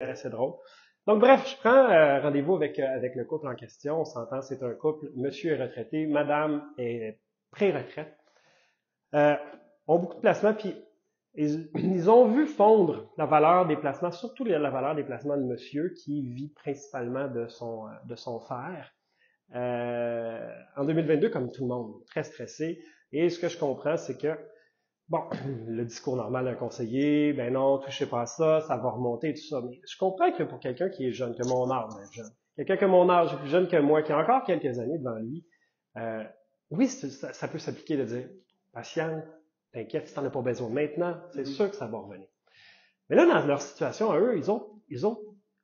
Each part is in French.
assez drôle. Donc bref, je prends rendez-vous avec le couple en question. On s'entend, c'est un couple. Monsieur est retraité, madame est pré-retraite. Ont beaucoup de placements, puis ils ont vu fondre la valeur des placements, surtout la valeur des placements de monsieur qui vit principalement de son faire. En 2022, comme tout le monde, très stressé. Et ce que je comprends, c'est que, bon, le discours normal d'un conseiller, ben non, touchez pas à ça, ça va remonter, tout ça. Mais je comprends que pour quelqu'un qui est jeune, que mon âge, jeune, quelqu'un que mon âge est plus jeune que moi, qui a encore quelques années devant lui, euh, oui, ça peut s'appliquer de dire, patient, t'inquiète, si t'en as pas besoin maintenant, c'est sûr que ça va revenir. Mais là, dans leur situation, à eux,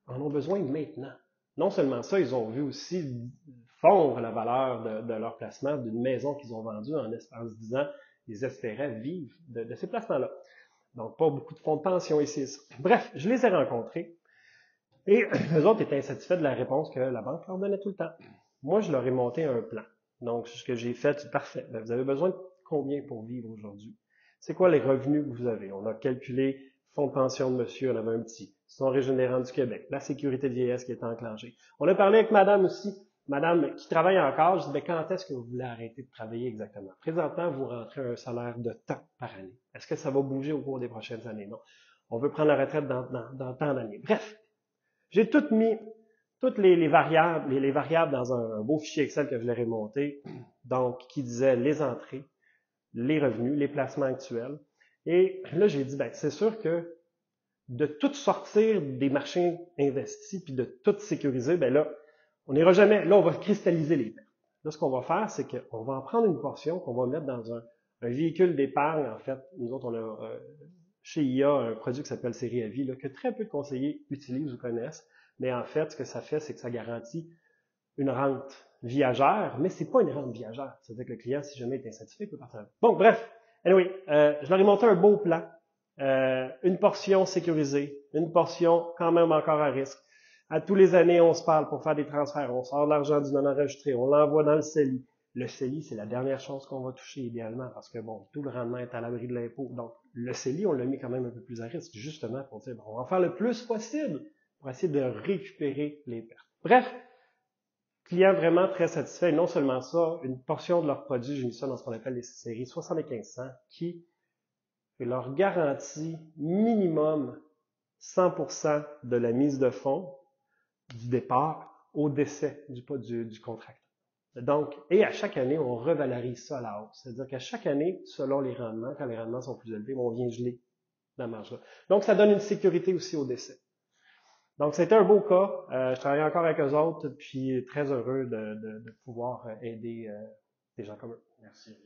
en ont besoin maintenant. Non seulement ça, ils ont vu aussi fondre la valeur de leur placement d'une maison qu'ils ont vendue en se disant qu'ils espéraient vivre de ces placements-là. Donc, pas beaucoup de fonds de pension ici. Bref, je les ai rencontrés et eux autres étaient insatisfaits de la réponse que la banque leur donnait tout le temps. Moi, je leur ai monté un plan. Donc, ce que j'ai fait, c'est parfait. Vous avez besoin de combien pour vivre aujourd'hui? C'est quoi les revenus que vous avez? On a calculé fonds de pension de monsieur, on avait un petit. Son régime des rentes du Québec, la sécurité de vieillesse qui est enclenchée. On a parlé avec madame aussi, madame qui travaille encore. Je dis, quand est-ce que vous voulez arrêter de travailler exactement? Présentement, vous rentrez un salaire de temps par année. Est-ce que ça va bouger au cours des prochaines années? Non. On veut prendre la retraite dans tant d'années. Bref, j'ai tout mis, toutes les variables dans un beau fichier Excel que je leur ai monté, donc qui disait les entrées, les revenus, les placements actuels. Et là, j'ai dit, c'est sûr que de tout sortir des marchés investis puis de tout sécuriser, là, on n'ira jamais. Là, on va cristalliser les pertes. Là, ce qu'on va faire, c'est qu'on va en prendre une portion qu'on va mettre dans un véhicule d'épargne. En fait, nous autres, on a chez IA un produit qui s'appelle Série à vie, là, que très peu de conseillers utilisent ou connaissent. Mais en fait, ce que ça fait, c'est que ça garantit une rente viagère, mais c'est pas une rente viagère. C'est-à-dire que le client, si jamais il est insatisfait, il peut partir. Bon, bref. Anyway, je leur ai monté un beau plan. Une portion sécurisée, une portion quand même encore à risque. À tous les années, on se parle pour faire des transferts. On sort l'argent du non-enregistré, on l'envoie dans le CELI. Le CELI, c'est la dernière chose qu'on va toucher idéalement parce que, bon, tout le rendement est à l'abri de l'impôt. Donc, le CELI, on l'a mis quand même un peu plus à risque, justement pour dire, on va en faire le plus possible pour essayer de récupérer les pertes. Bref, clients vraiment très satisfaits. Et non seulement ça, une portion de leurs produits, j'ai mis ça dans ce qu'on appelle les séries 7500, qui leur garantit minimum 100% de la mise de fonds du départ au décès du contracteur. Donc, et à chaque année, on revalorise ça à la hausse. C'est-à-dire qu'à chaque année, selon les rendements, quand les rendements sont plus élevés, on vient geler la marge-là. Donc, ça donne une sécurité aussi au décès. Donc, c'était un beau cas. Je travaille encore avec eux autres, puis très heureux de pouvoir aider des gens comme eux. Merci.